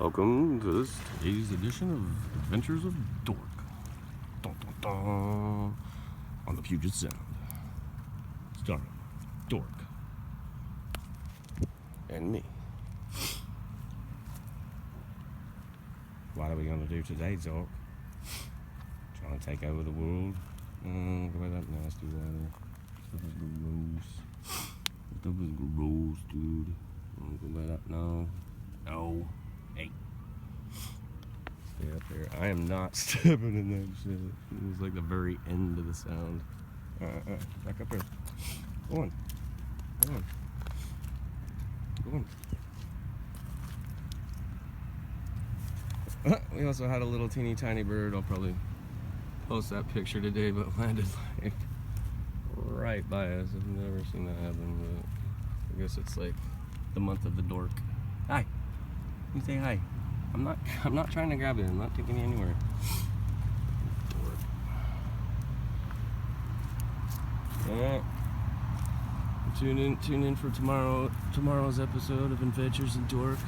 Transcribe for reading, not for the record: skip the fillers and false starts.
Welcome to today's edition of Adventures of Dork. Dun, dun, dun, on the Puget Sound. Starring Dork and me. What are we going to do today, Dork? Trying to take over the world? Look at that nasty water. Stuff is gross. Stuff is gross, dude. Go by that now. No. Hey. Stay up there. I am not stepping in that shit. It was like the very end of the sound. Back up here. Go on. Go on. Go on. We also had a little teeny tiny bird. I'll probably post that picture today, but landed like right by us. I've never seen that happen, but I guess it's like the month of the dork. Hi. You say hi. I'm not trying to grab it. I'm not taking you anywhere. Dork. Alright. Tune in for tomorrow's episode of Adventures in Dork.